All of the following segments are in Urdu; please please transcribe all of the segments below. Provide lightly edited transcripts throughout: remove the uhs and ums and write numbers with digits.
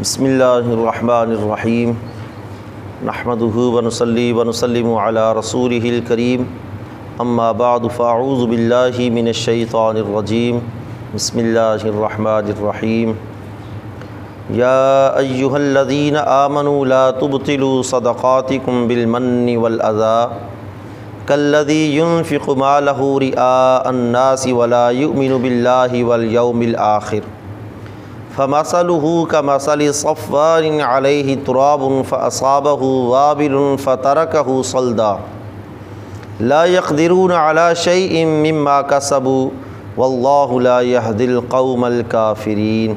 بسم اللہ الرحمن الرحیم نحمدہ ونصلی ونسلم علی رسولہ الکریم اما بعد فاعوذ باللہ من الشیطان الرجیم بسم اللہ الرحمن الرحیم یا ایہا الذین آمنوا لا تبطلوا صدقاتکم بالمن والأذى کالذی ينفق مالہ رئاء الناس ولا یؤمن باللہ والیوم الآخر فمثلہ کمثل صفوان علیہ تراب فأصابہ وابل فترکہ صلدا لا یقدرون علی شیء مما کسبوا واللہ لا یہدی القوم الکافرین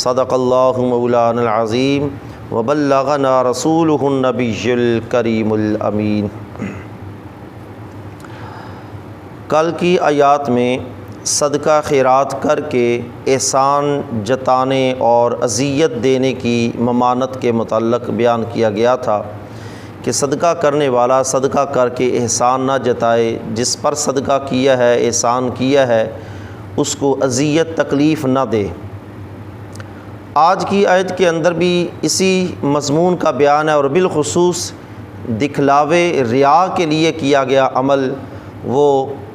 صدق اللہ مولانا العظیم وبلغنا رسولہ النبی الکریم الامین۔ کل کی آیات میں صدقہ خیرات کر کے احسان جتانے اور اذیت دینے کی ممانعت کے متعلق بیان کیا گیا تھا کہ صدقہ کرنے والا صدقہ کر کے احسان نہ جتائے، جس پر صدقہ کیا ہے احسان کیا ہے اس کو اذیت تکلیف نہ دے۔ آج کی آیت کے اندر بھی اسی مضمون کا بیان ہے، اور بالخصوص دکھلاوے ریا کے لیے کیا گیا عمل، وہ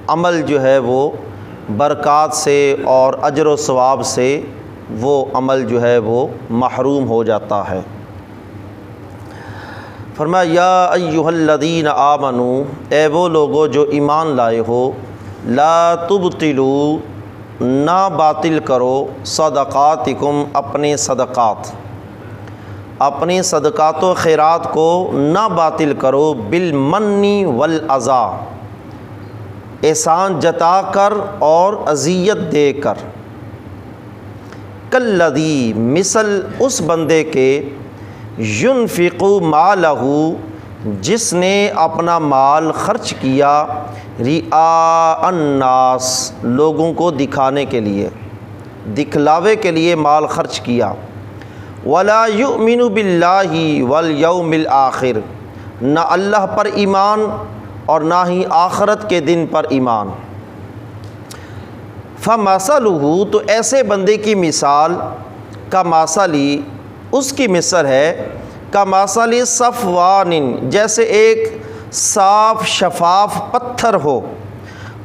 عمل جو ہے وہ برکات سے اور اجر و ثواب سے وہ عمل جو ہے وہ محروم ہو جاتا ہے۔ فرمایا یا ایہا الذین آمنوا، اے وہ لوگو جو ایمان لائے ہو، لا تبطلوا، نہ باطل کرو، صدقاتکم، اپنے صدقات، اپنے صدقات و خیرات کو نہ باطل کرو، بالمن والاذی، احسان جتا کر اور اذیت دے کر، کالذی، مثل اس بندے کے، ينفق مالہ، جس نے اپنا مال خرچ کیا، رئاء الناس، لوگوں کو دکھانے کے لیے، دکھلاوے کے لیے مال خرچ کیا، ولا یؤمن باللہ والیوم الآخر، نہ اللہ پر ایمان اور نہ ہی آخرت کے دن پر ایمان۔ فمثلہ، تو ایسے بندے کی مثال، کمثلی، اس کی مثل ہے کمثل صفوان، جیسے ایک صاف شفاف پتھر ہو،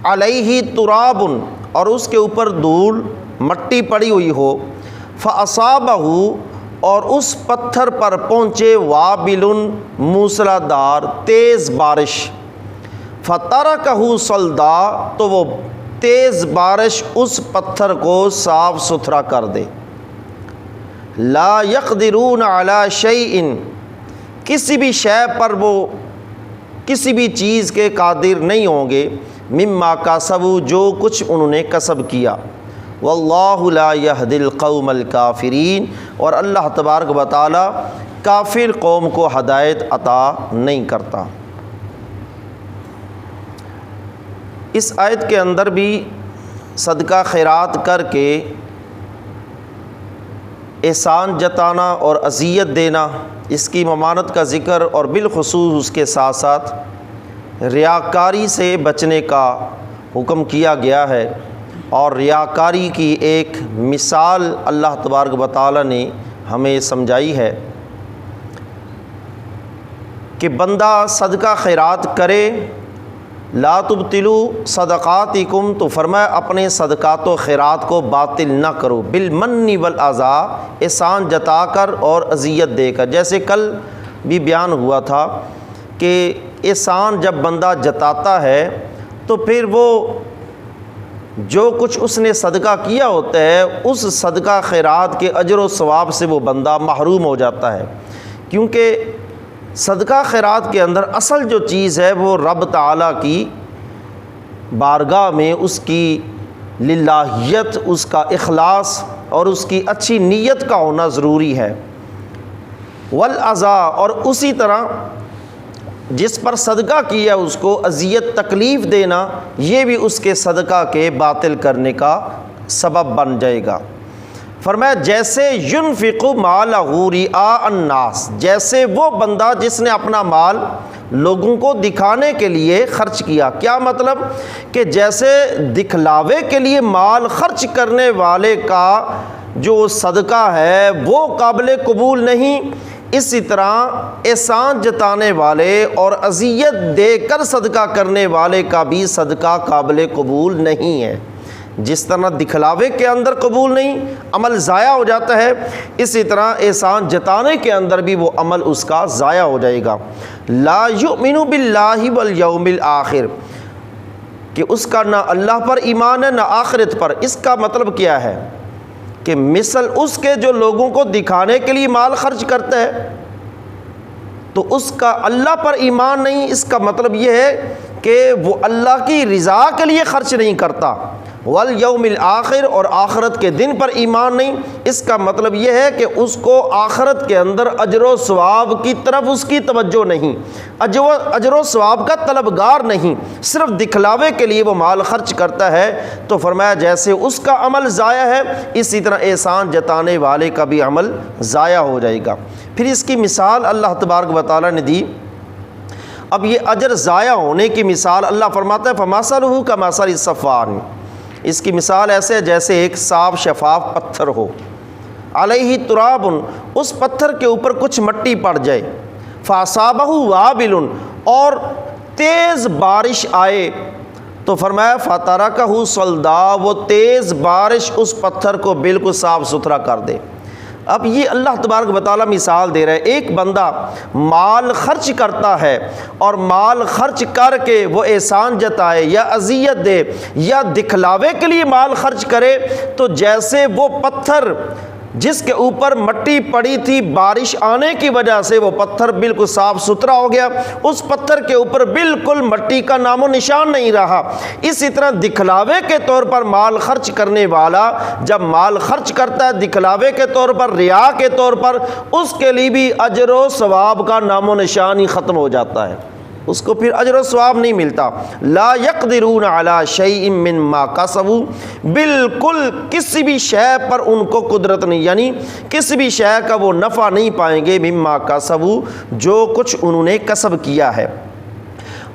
علیہ تراب، اور اس کے اوپر دھول مٹی پڑی ہوئی ہو، فاصابہ، اور اس پتھر پر پہنچے، وابل، موسلا دھار تیز بارش، فترکہ صلدا، تو وہ تیز بارش اس پتھر کو صاف ستھرا کر دے۔ لا یقدرون علی شیء، کسی بھی شے پر وہ کسی بھی چیز کے قادر نہیں ہوں گے، مما کسبوا، جو کچھ انہوں نے کسب کیا، واللہ لا یہدی القوم الکافرین، اور اللہ تبارک و تعالی کافر قوم کو ہدایت عطا نہیں کرتا۔ اس آیت کے اندر بھی صدقہ خیرات کر کے احسان جتانا اور اذیت دینا، اس کی ممانعت کا ذکر، اور بالخصوص اس کے ساتھ ساتھ ریاکاری سے بچنے کا حکم کیا گیا ہے، اور ریاکاری کی ایک مثال اللہ تبارک و تعالی نے ہمیں سمجھائی ہے کہ بندہ صدقہ خیرات کرے، لا تبطلوا صدقاتکم، تو فرمایا اپنے صدقات و خیرات کو باطل نہ کرو، بالمن والاذی، احسان جتا کر اور اذیت دے کر۔ جیسے کل بھی بیان ہوا تھا کہ احسان جب بندہ جتاتا ہے تو پھر وہ جو کچھ اس نے صدقہ کیا ہوتا ہے اس صدقہ خیرات کے اجر و ثواب سے وہ بندہ محروم ہو جاتا ہے، کیونکہ صدقہ خیرات کے اندر اصل جو چیز ہے وہ رب تعالیٰ کی بارگاہ میں اس کی للہیت، اس کا اخلاص اور اس کی اچھی نیت کا ہونا ضروری ہے۔ والاذی، اور اسی طرح جس پر صدقہ کیا اس کو اذیت تکلیف دینا، یہ بھی اس کے صدقہ کے باطل کرنے کا سبب بن جائے گا۔ فرمایا جیسے ينفق مالہ رئاء الناس، جیسے وہ بندہ جس نے اپنا مال لوگوں کو دکھانے کے لیے خرچ کیا۔ کیا مطلب کہ جیسے دکھلاوے کے لیے مال خرچ کرنے والے کا جو صدقہ ہے وہ قابل قبول نہیں، اسی طرح احسان جتانے والے اور اذیت دے کر صدقہ کرنے والے کا بھی صدقہ قابل قبول نہیں ہے۔ جس طرح دکھلاوے کے اندر قبول نہیں، عمل ضائع ہو جاتا ہے، اسی طرح احسان جتانے کے اندر بھی وہ عمل اس کا ضائع ہو جائے گا۔ لا یؤمن باللہ والیوم الآخر، کہ اس کا نہ اللہ پر ایمان ہے نہ آخرت پر۔ اس کا مطلب کیا ہے کہ مثل اس کے جو لوگوں کو دکھانے کے لیے مال خرچ کرتا ہے تو اس کا اللہ پر ایمان نہیں، اس کا مطلب یہ ہے کہ وہ اللہ کی رضا کے لیے خرچ نہیں کرتا۔ والیوم الآخر، اور آخرت کے دن پر ایمان نہیں، اس کا مطلب یہ ہے کہ اس کو آخرت کے اندر اجر و ثواب کی طرف اس کی توجہ نہیں، اجر و ثواب کا طلبگار نہیں، صرف دکھلاوے کے لیے وہ مال خرچ کرتا ہے۔ تو فرمایا جیسے اس کا عمل ضائع ہے، اسی طرح احسان جتانے والے کا بھی عمل ضائع ہو جائے گا۔ پھر اس کی مثال اللہ تبارک و تعالیٰ نے دی۔ اب یہ اجر ضائع ہونے کی مثال اللہ فرماتا ہے فَمَثَلُهُ كَمَثَلِ الصَّفْوَانِ، اس کی مثال ایسے ہے جیسے ایک صاف شفاف پتھر ہو، علیہ تراب، اس پتھر کے اوپر کچھ مٹی پڑ جائے، فَأَصَابَهُ وَابِلٌ، اور تیز بارش آئے تو فرمایا فَتَرَكَهُ صَلْدًا، وہ تیز بارش اس پتھر کو بالکل صاف ستھرا کر دے۔ اب یہ اللہ تبارک و تعالیٰ مثال دے رہے ہیں، ایک بندہ مال خرچ کرتا ہے اور مال خرچ کر کے وہ احسان جتائے یا اذیت دے یا دکھلاوے کے لیے مال خرچ کرے، تو جیسے وہ پتھر جس کے اوپر مٹی پڑی تھی، بارش آنے کی وجہ سے وہ پتھر بالکل صاف ستھرا ہو گیا، اس پتھر کے اوپر بالکل مٹی کا نام و نشان نہیں رہا۔ اسی طرح دکھلاوے کے طور پر مال خرچ کرنے والا جب مال خرچ کرتا ہے دکھلاوے کے طور پر، ریا کے طور پر، اس کے لیے بھی اجر و ثواب کا نام و نشان ہی ختم ہو جاتا ہے، اس کو پھر اجر و ثواب نہیں ملتا۔ لا یقدرون علی شیء مما کسبوا، بالکل کسی بھی شے پر ان کو قدرت نہیں، یعنی کسی بھی شے کا وہ نفع نہیں پائیں گے، مما کسبوا، جو کچھ انہوں نے کسب کیا ہے۔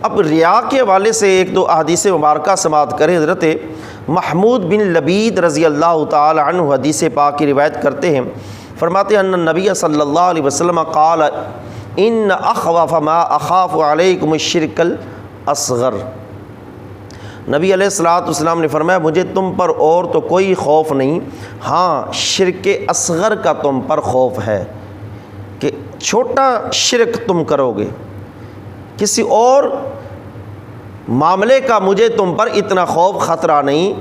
اب ریا کے حوالے سے ایک دو احادیث مبارکہ سماعت کریں۔ حضرت محمود بن لبید رضی اللہ تعالی عنہ حدیث پاک کی روایت کرتے ہیں، فرماتے ہیں ان النبی صلی اللہ علیہ وسلم قال ان اخوف ما اخاف علیکم الشرک الاصغر، نبی علیہ الصلوۃ والسلام نے فرمایا مجھے تم پر اور تو کوئی خوف نہیں، ہاں شرک اصغر کا تم پر خوف ہے کہ چھوٹا شرک تم کرو گے، کسی اور معاملے کا مجھے تم پر اتنا خوف خطرہ نہیں،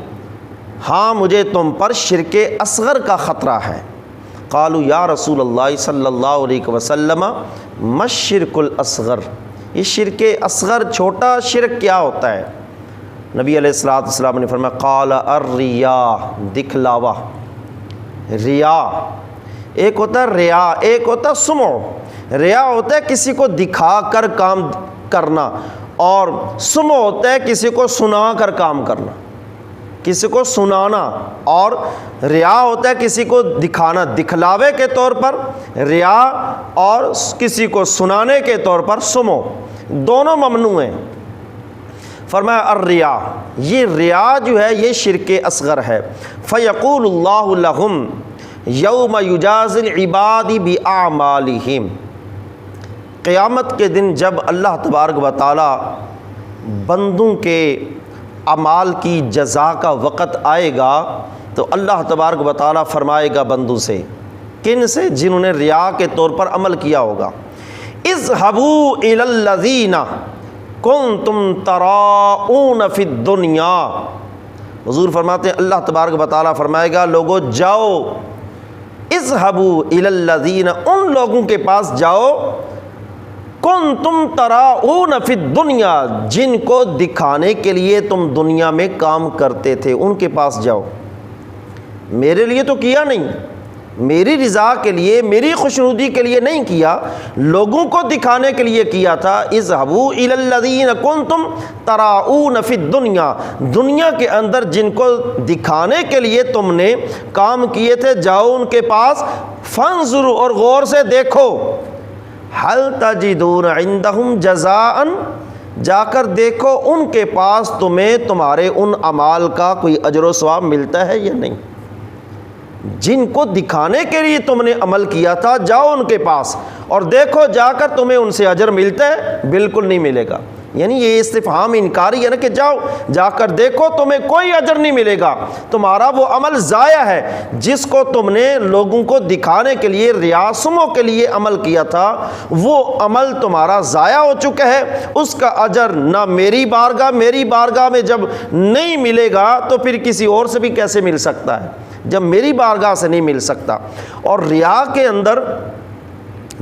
ہاں مجھے تم پر شرک اصغر کا خطرہ ہے۔ قالوا یا رسول اللہ صلی اللہ علیہ وسلم ما الشرک الاصغر، یہ شرک اصغر چھوٹا شرک کیا ہوتا ہے؟ نبی علیہ الصلوۃ والسلام نے فرمایا قال الریا، دکھلاوا۔ ریا ایک ہوتا ہے ریا، ایک ہوتا ہے سمع۔ ریا ہوتا ہے کسی کو دکھا کر کام کرنا، اور سمع ہوتا ہے کسی کو سنا کر کام کرنا، کسی کو سنانا، اور ریا ہوتا ہے کسی کو دکھانا، دکھلاوے کے طور پر ریا اور کسی کو سنانے کے طور پر سمو، دونوں ممنوع ہیں۔ فرمایا الریا، یہ ریا جو ہے یہ شرک اصغر ہے۔ فیقول اللہ لہم یوم یجازی العباد باعمالہم، قیامت کے دن جب اللہ تبارک و تعالی بندوں کے اعمال کی جزا کا وقت آئے گا تو اللہ تبارک و تعالیٰ فرمائے گا بندوں سے، کن سے؟ جنہوں نے ریا کے طور پر عمل کیا ہوگا، اذهبوا الی الذین کنتم تراؤون فی الدنیا، حضور فرماتے ہیں اللہ تبارک و تعالیٰ فرمائے گا لوگوں جاؤ، اذهبوا الی الذین، ان لوگوں کے پاس جاؤ، کنتم تراؤون فی الدنیا، جن کو دکھانے کے لیے تم دنیا میں کام کرتے تھے، ان کے پاس جاؤ۔ میرے لیے تو کیا نہیں، میری رضا کے لیے، میری خوشنودی کے لیے نہیں کیا، لوگوں کو دکھانے کے لیے کیا تھا۔ اذهبوا الی الذین کنتم تراؤون فی الدنیا، دنیا کے اندر جن کو دکھانے کے لیے تم نے کام کیے تھے، جاؤ ان کے پاس، فانظروا، اور غور سے دیکھو، هل تجدون عندهم جزاء، جا کر دیکھو ان کے پاس تمہیں تمہارے ان اعمال کا کوئی اجر و ثواب ملتا ہے یا نہیں۔ جن کو دکھانے کے لیے تم نے عمل کیا تھا جاؤ ان کے پاس اور دیکھو جا کر تمہیں ان سے اجر ملتا ہے؟ بالکل نہیں ملے گا۔ یعنی یہ استفہام انکاری ہے نا کہ جاؤ جا کر دیکھو تمہیں کوئی اجر نہیں ملے گا، تمہارا وہ عمل ضائع ہے جس کو تم نے لوگوں کو دکھانے کے لیے ریاسموں کے لیے عمل کیا تھا، وہ عمل تمہارا ضائع ہو چکا ہے، اس کا اجر نہ میری بارگاہ میں جب نہیں ملے گا تو پھر کسی اور سے بھی کیسے مل سکتا ہے جب میری بارگاہ سے نہیں مل سکتا۔ اور ریا کے اندر،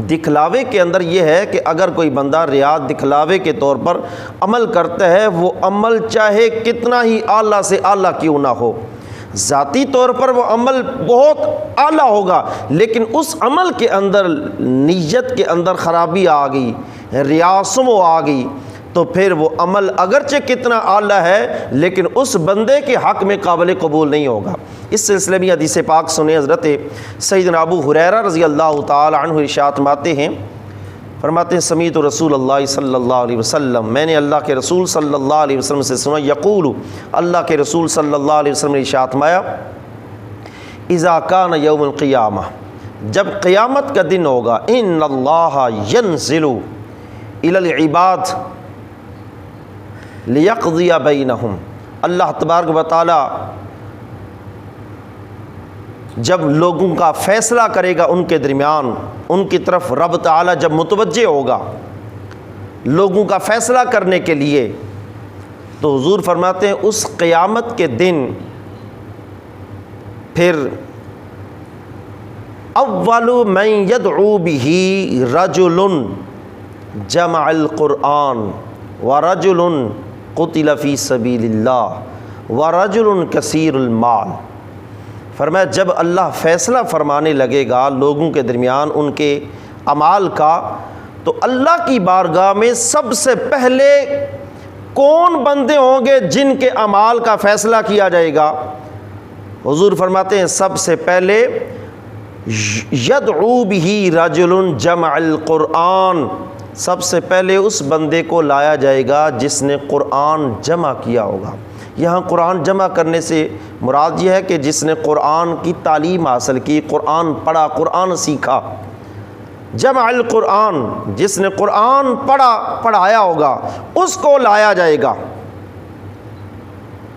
دکھلاوے کے اندر یہ ہے کہ اگر کوئی بندہ ریا دکھلاوے کے طور پر عمل کرتا ہے، وہ عمل چاہے کتنا ہی اعلیٰ سے اعلیٰ کیوں نہ ہو، ذاتی طور پر وہ عمل بہت اعلیٰ ہوگا، لیکن اس عمل کے اندر نیت کے اندر خرابی آ گئی، ریاسمو آ گئی، تو پھر وہ عمل اگرچہ کتنا اعلیٰ ہے لیکن اس بندے کے حق میں قابل قبول نہیں ہوگا۔ اس سلسلے میں حدیث پاک سنیں، حضرت سیدنا ابو ہریرہ رضی اللہ تعالی عنہ ارشاد فرماتے ہیں سمیعت رسول اللہ صلی اللہ علیہ وسلم، میں نے اللہ کے رسول صلی اللہ علیہ وسلم سے سنا، یقول، اللہ کے رسول صلی اللہ علیہ وسلم نے ارشاد فرمایا، اذا کان یوم القیامہ، جب قیامت کا دن ہوگا، ان اللہ ینزل الی العباد لیقضی بینہم، اللہ تبارک و تعالی جب لوگوں کا فیصلہ کرے گا ان کے درمیان، ان کی طرف رب تعالی جب متوجہ ہوگا لوگوں کا فیصلہ کرنے کے لیے، تو حضور فرماتے ہیں اس قیامت کے دن پھر اول من یدعو بہ رجل جمع القرآن ورجل قتل فی سبیل اللہ ورجل کثیر المال، فرمایا جب اللہ فیصلہ فرمانے لگے گا لوگوں کے درمیان ان کے اعمال کا، تو اللہ کی بارگاہ میں سب سے پہلے کون بندے ہوں گے جن کے اعمال کا فیصلہ کیا جائے گا؟ حضور فرماتے ہیں سب سے پہلے یدعو بہ رجل جمع القرآن، سب سے پہلے اس بندے کو لایا جائے گا جس نے قرآن جمع کیا ہوگا۔ یہاں قرآن جمع کرنے سے مراد یہ ہے کہ جس نے قرآن کی تعلیم حاصل کی، قرآن پڑھا، قرآن سیکھا، جمع القرآن، جس نے قرآن پڑھایا ہوگا اس کو لایا جائے گا۔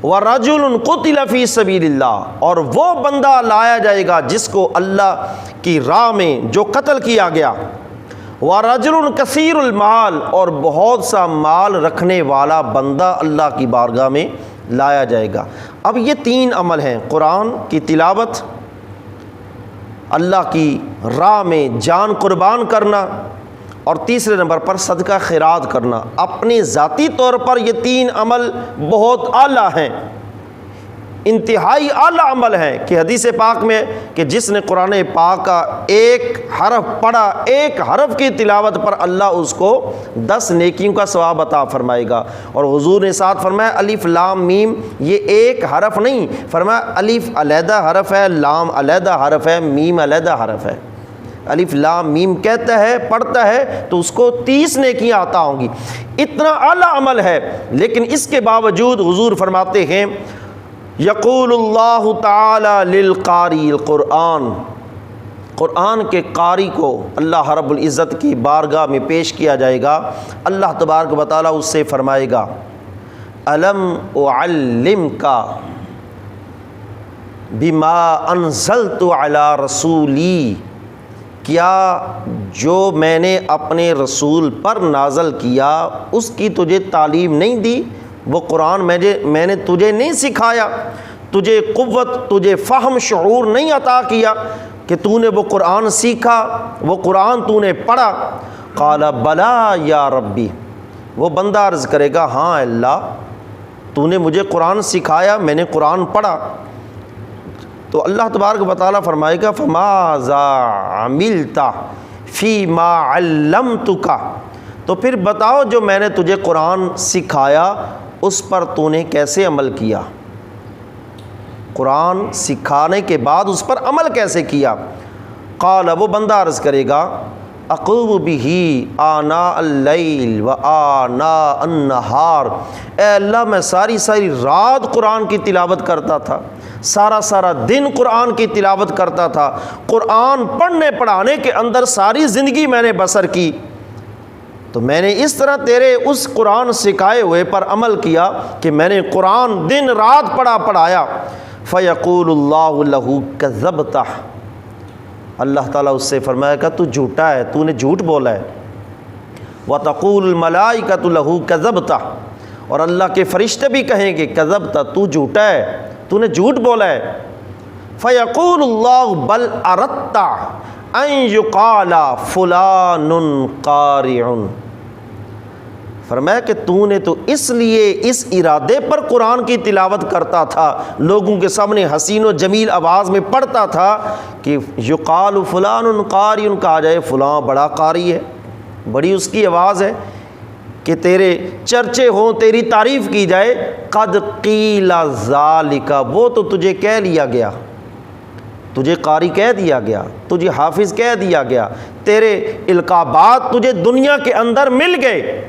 وَرَجُلٌ قُتِلَ فِي سَبِيلِ اللَّهِ، اور وہ بندہ لایا جائے گا جس کو اللہ کی راہ میں جو قتل کیا گیا۔ وَرَجُلٌ كَثِيرُ الْمَالِ، اور بہت سا مال رکھنے والا بندہ اللہ کی بارگاہ میں لایا جائے گا۔ اب یہ تین عمل ہیں، قرآن کی تلاوت، اللہ کی راہ میں جان قربان کرنا، اور تیسرے نمبر پر صدقہ خیرات کرنا۔ اپنے ذاتی طور پر یہ تین عمل بہت اعلیٰ ہیں، انتہائی اعلیٰ عمل ہے کہ حدیث پاک میں کہ جس نے قرآن پاک کا ایک حرف پڑھا، ایک حرف کی تلاوت پر اللہ اس کو 10 نیکیوں کا ثواب عطا فرمائے گا۔ اور حضور نے ساتھ فرمایا الف لام میم، یہ ایک حرف نہیں، فرمایا الف علیحدہ حرف ہے، لام علیحدہ حرف ہے، میم علیحدہ حرف ہے۔ الف لام میم کہتا ہے، پڑھتا ہے تو اس کو 30 نیکیاں عطا ہوں گی۔ اتنا اعلیٰ عمل ہے، لیکن اس کے باوجود حضور فرماتے ہیں یقول اللہ تعالی للقاری القرآن، قرآن کے قاری کو اللہ رب العزت کی بارگاہ میں پیش کیا جائے گا۔ اللہ تبارک و تعالی اس سے فرمائے گا الم اعلمک بما انزلت علی رسولی، کیا جو میں نے اپنے رسول پر نازل کیا اس کی تجھے تعلیم نہیں دی؟ وہ قرآن میں نے تجھے نہیں سکھایا، تجھے قوت، تجھے فہم، شعور نہیں عطا کیا کہ تو نے وہ قرآن سیکھا، وہ قرآن تو نے پڑھا؟ قال بلا یا ربی، وہ بندہ عرض کرے گا ہاں اللہ، تو نے مجھے قرآن سکھایا، میں نے قرآن پڑھا۔ تو اللہ تبارک و تعالیٰ فرمائے گا فماذا عملت فیما علمتک، تو پھر بتاؤ جو میں نے تجھے قرآن سکھایا اس پر تو نے کیسے عمل کیا؟ قرآن سکھانے کے بعد اس پر عمل کیسے کیا؟ قال، وہ بندہ عرض کرے گا اقوم بہ آناء اللیل و آناء النہار، اے اللہ میں ساری رات قرآن کی تلاوت کرتا تھا، سارا دن قرآن کی تلاوت کرتا تھا، قرآن پڑھنے پڑھانے کے اندر ساری زندگی میں نے بسر کی، تو میں نے اس طرح تیرے اس قرآن سکھائے ہوئے پر عمل کیا کہ میں نے قرآن دن رات پڑھایا۔ فیقول اللہ لہ کذبتہ، اللہ تعالیٰ اس سے فرمائے گا تو جھوٹا ہے، تو نے جھوٹ بولا ہے۔ وتقول الملائکۃ لہ کذبتہ، اور اللہ کے فرشتے بھی کہیں گے کذبتہ، تو جھوٹا ہے، تو نے جھوٹ بولا ہے۔ فیقول اللہ بل اردت ان یقال فلان قارع، فرمایا کہ تو نے تو اس لیے اس ارادے پر قرآن کی تلاوت کرتا تھا، لوگوں کے سامنے حسین و جمیل آواز میں پڑھتا تھا کہ یقال فلان قارع، کہا جائے فلاں بڑا قاری ہے، بڑی اس کی آواز ہے، کہ تیرے چرچے ہوں، تیری تعریف کی جائے۔ قد قیل ذالک، وہ تو تجھے کہہ لیا گیا، تجھے قاری کہہ دیا گیا، تجھے حافظ کہہ دیا گیا، تیرے القابات تجھے دنیا کے اندر مل گئے،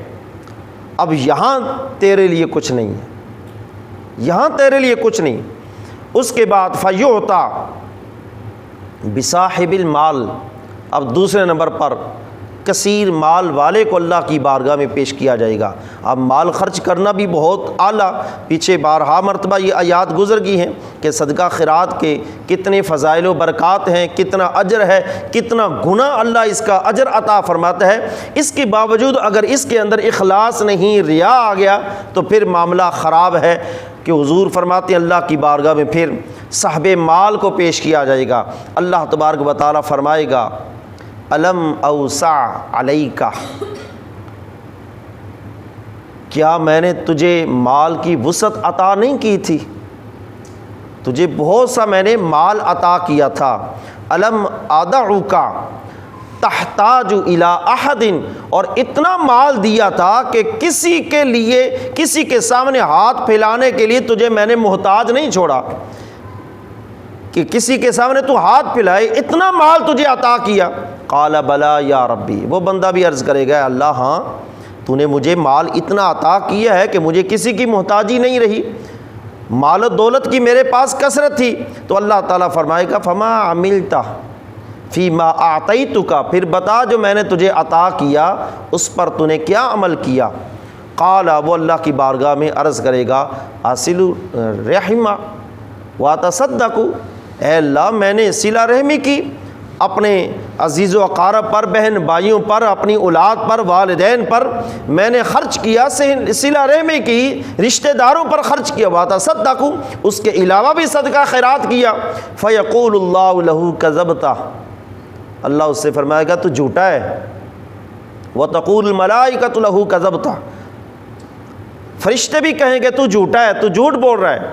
اب یہاں تیرے لیے کچھ نہیں ہے، یہاں تیرے لیے کچھ نہیں۔ اس کے بعد فیعطا بصاحب المال، اب دوسرے نمبر پر کثیر مال والے کو اللہ کی بارگاہ میں پیش کیا جائے گا۔ اب مال خرچ کرنا بھی بہت اعلیٰ، پیچھے بارہا مرتبہ یہ آیات گزر گئی ہیں کہ صدقہ خیرات کے کتنے فضائل و برکات ہیں، کتنا اجر ہے، کتنا گنا اللہ اس کا اجر عطا فرماتا ہے۔ اس کے باوجود اگر اس کے اندر اخلاص نہیں، ریا آ گیا، تو پھر معاملہ خراب ہے، کہ حضور فرماتے ہیں اللہ کی بارگاہ میں پھر صاحب مال کو پیش کیا جائے گا۔ اللہ تبارک و تعالیٰ فرمائے گا الم اوسع علیک، کیا میں نے تجھے مال کی وسعت عطا نہیں کی تھی؟ تجھے بہت سا میں نے مال عطا کیا تھا۔ الم ادعک تحتاج الی احد، اور اتنا مال دیا تھا کہ کسی کے لیے، کسی کے سامنے ہاتھ پھیلانے کے لیے تجھے میں نے محتاج نہیں چھوڑا، کہ کسی کے سامنے تو ہاتھ پھیلائے، اتنا مال تجھے عطا کیا۔ قال بلا یا ربی، وہ بندہ بھی عرض کرے گا اللہ ہاں، تو نے مجھے مال اتنا عطا کیا ہے کہ مجھے کسی کی محتاجی نہیں رہی، مال و دولت کی میرے پاس کثرت تھی۔ تو اللہ تعالیٰ فرمائے گا فما عملت فیما اعطیتک، پھر بتا جو میں نے تجھے عطا کیا اس پر تو نے کیا عمل کیا۔ قال، وہ اللہ کی بارگاہ میں عرض کرے گا اصل رحمہ واتصدق، اے اللہ میں نے صلہ رحمی کی، اپنے عزیز و اقارب پر، بہن بھائیوں پر، اپنی اولاد پر، والدین پر میں نے خرچ کیا، صلہ رحمی کی، رشتہ داروں پر خرچ کیا۔ واتصدق، اس کے علاوہ بھی صدقہ خیرات کیا۔ فیقول اللہ لہ کذبتہ، اللہ اس سے فرمائے گا تو جھوٹا ہے۔ وتقول الملائکۃ لہ کذبتہ، فرشتے بھی کہیں گے تو جھوٹا ہے، تو جھوٹ بول رہا ہے۔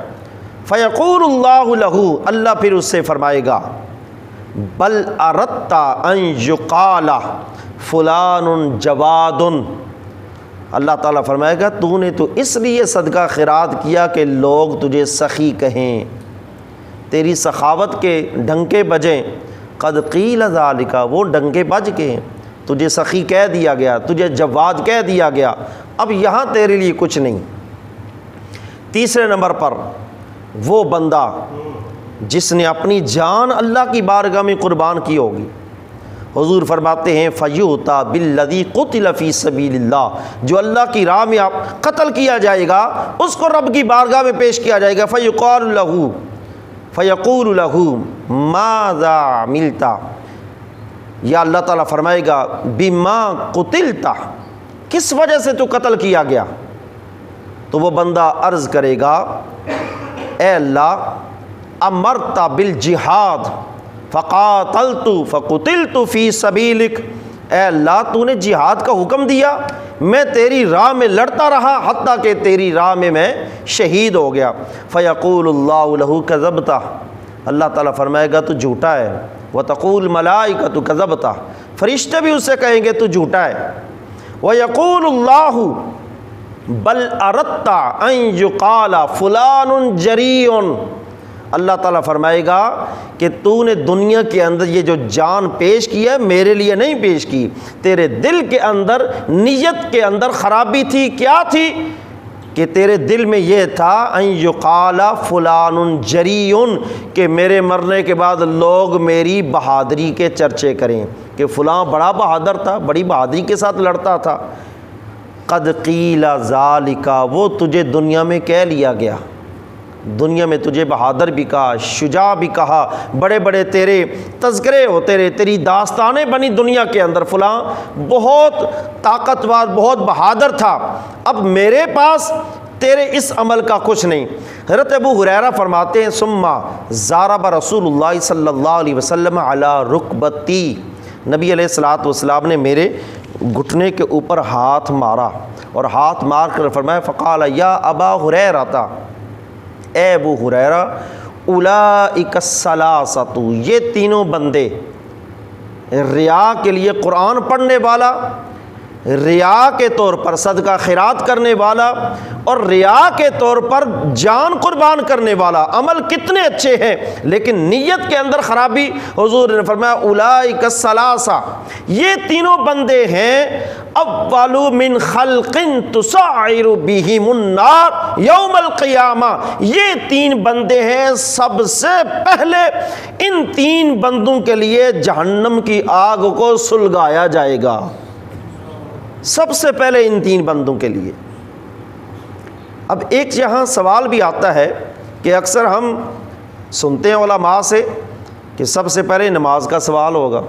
فیقول اللہ لہ، اللہ پھر اس سے فرمائے گا بل اردت ان یقال فلان جواد، اللہ تعالیٰ فرمائے گا تو نے تو اس لیے صدقہ خیرات کیا کہ لوگ تجھے سخی کہیں، تیری سخاوت کے ڈنکے بجیں۔ قد قیل ذالک، وہ ڈنکے بج کے ہیں، تجھے سخی کہہ دیا گیا، تجھے جواد کہہ دیا گیا، اب یہاں تیرے لیے کچھ نہیں۔ تیسرے نمبر پر وہ بندہ جس نے اپنی جان اللہ کی بارگاہ میں قربان کی ہوگی، حضور فرماتے ہیں فیؤتی بالذی قتل فی سبیل اللہ، جو اللہ کی راہ میں قتل کیا جائے گا اس کو رب کی بارگاہ میں پیش کیا جائے گا۔ فیقال لہ، فیقول لہ ماذا عملت، یا اللہ تعالیٰ فرمائے گا بما قتلت، کس وجہ سے تو قتل کیا گیا؟ تو وہ بندہ عرض کرے گا اے اللہ امرت بالجہاد فقاتلت فقتلت فی سبیلک، اے اللہ تو نے جہاد کا حکم دیا، میں تیری راہ میں لڑتا رہا حتیٰ کہ تیری راہ میں شہید ہو گیا۔ فیقول اللہ لہ کذبتہ، اللہ تعالیٰ فرمائے گا تو جھوٹا ہے۔ وتقول الملائکۃ کذبتہ، فرشتے بھی اس سے کہیں گے تو جھوٹا ہے۔ ویقول اللہ بل اردت ان یقال فلان جریء، اللہ تعالیٰ فرمائے گا کہ تو نے دنیا کے اندر یہ جو جان پیش کی ہے میرے لیے نہیں پیش کی، تیرے دل کے اندر، نیت کے اندر خرابی تھی۔ کیا تھی؟ کہ تیرے دل میں یہ تھا ان یقال فلان جریٌ، کہ میرے مرنے کے بعد لوگ میری بہادری کے چرچے کریں کہ فلاں بڑا بہادر تھا، بڑی بہادری کے ساتھ لڑتا تھا۔ قد قیل ذالک، وہ تجھے دنیا میں کہہ لیا گیا، دنیا میں تجھے بہادر بھی کہا، شجاع بھی کہا، بڑے بڑے تیرے تذکرے ہوتے رہے، تیری داستانیں بنی دنیا کے اندر، فلاں بہت طاقتور بہت بہادر تھا۔ اب میرے پاس تیرے اس عمل کا کچھ نہیں۔ حضرت ابو ہریرہ فرماتے ہیں ثم ضرب رسول اللہ صلی اللہ علیہ وسلم علی رکبتی، نبی علیہ الصلوۃ والسلام نے میرے گھٹنے کے اوپر ہاتھ مارا، اور ہاتھ مار کر فرمایا فقال یا ابا ہریرہ، اے ابو ہریرہ، اولئک الثلاثۃ، یہ تینوں بندے، ریا کے لیے قرآن پڑھنے والا، ریا کے طور پر صدقہ خیرات کرنے والا، اور ریا کے طور پر جان قربان کرنے والا، عمل کتنے اچھے ہیں لیکن نیت کے اندر خرابی۔ حضور نے فرمایا اولئک الثلاثہ، یہ تینوں بندے ہیں اول من خلق تسعر بہم النار یوم القیامہ، یہ تین بندے ہیں سب سے پہلے ان تین بندوں کے لیے جہنم کی آگ کو سلگایا جائے گا، سب سے پہلے ان تین بندوں کے لیے۔ اب ایک یہاں سوال بھی آتا ہے کہ اکثر ہم سنتے ہیں علماء سے کہ سب سے پہلے نماز کا سوال ہوگا،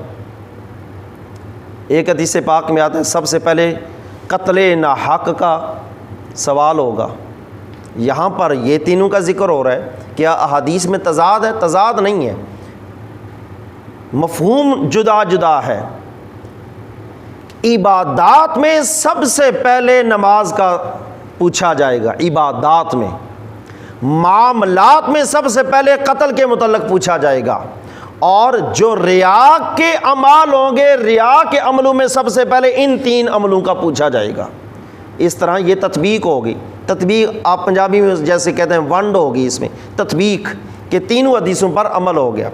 ایک حدیث پاک میں آتا ہے سب سے پہلے قتل ناحق کا سوال ہوگا۔ یہاں پر یہ تینوں کا ذکر ہو رہا ہے، کیا احادیث میں تضاد ہے؟ تضاد نہیں ہے، مفہوم جدا جدا ہے۔ عبادات میں سب سے پہلے نماز کا پوچھا جائے گا، عبادات میں، معاملات میں سب سے پہلے قتل کے متعلق پوچھا جائے گا، اور جو ریا کے اعمال ہوں گے، ریا کے عملوں میں سب سے پہلے ان تین عملوں کا پوچھا جائے گا۔ اس طرح یہ تطبیق ہوگی، تطبیق آپ پنجابی میں جیسے کہتے ہیں ونڈ ہوگی، اس میں تطبیق کہ تینوں حدیثوں پر عمل ہو گیا۔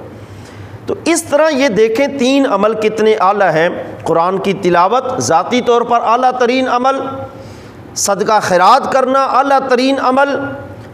تو اس طرح یہ دیکھیں تین عمل کتنے اعلیٰ ہیں، قرآن کی تلاوت ذاتی طور پر اعلیٰ ترین عمل، صدقہ خیرات کرنا اعلیٰ ترین عمل،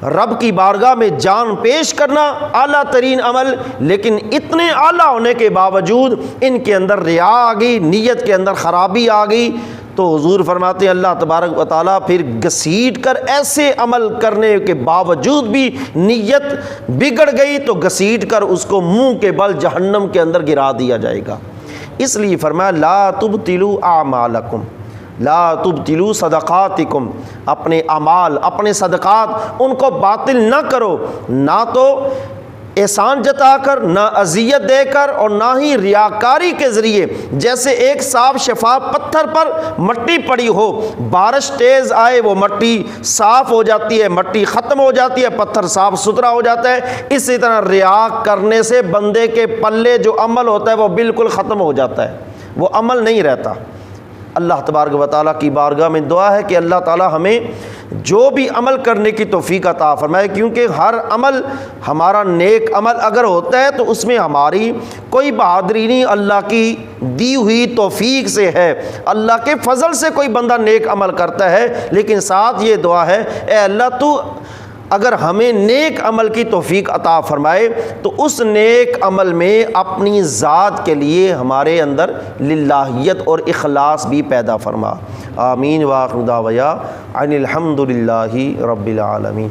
رب کی بارگاہ میں جان پیش کرنا اعلیٰ ترین عمل، لیکن اتنے اعلیٰ ہونے کے باوجود ان کے اندر ریا آ گئی، نیت کے اندر خرابی آ گئی، تو حضور فرماتے ہیں اللہ تبارک و تعالیٰ پھر گھسیٹ کر، ایسے عمل کرنے کے باوجود بھی نیت بگڑ گئی تو گھسیٹ کر اس کو منہ کے بل جہنم کے اندر گرا دیا جائے گا۔ اس لیے فرمایا لا تبطلوا اعمالکم، لا تبطلوا صدقاتکم، اپنے اعمال اپنے صدقات ان کو باطل نہ کرو، نہ تو احسان جتا کر، نہ اذیت دے کر، اور نہ ہی ریاکاری کے ذریعے۔ جیسے ایک صاف شفاف پتھر پر مٹی پڑی ہو، بارش تیز آئے وہ مٹی صاف ہو جاتی ہے، مٹی ختم ہو جاتی ہے، پتھر صاف ستھرا ہو جاتا ہے، اسی طرح ریا کرنے سے بندے کے پلے جو عمل ہوتا ہے وہ بالکل ختم ہو جاتا ہے، وہ عمل نہیں رہتا۔ اللہ تبارک و تعالیٰ کی بارگاہ میں دعا ہے کہ اللہ تعالیٰ ہمیں جو بھی عمل کرنے کی توفیق عطا فرمائے، کیونکہ ہر عمل ہمارا نیک عمل اگر ہوتا ہے تو اس میں ہماری کوئی بہادری نہیں، اللہ کی دی ہوئی توفیق سے ہے، اللہ کے فضل سے کوئی بندہ نیک عمل کرتا ہے۔ لیکن ساتھ یہ دعا ہے اے اللہ تو اگر ہمیں نیک عمل کی توفیق عطا فرمائے تو اس نیک عمل میں اپنی ذات کے لیے ہمارے اندر للہیت اور اخلاص بھی پیدا فرما۔ آمین وآخر دعوانا ان الحمد للہ رب العالمین۔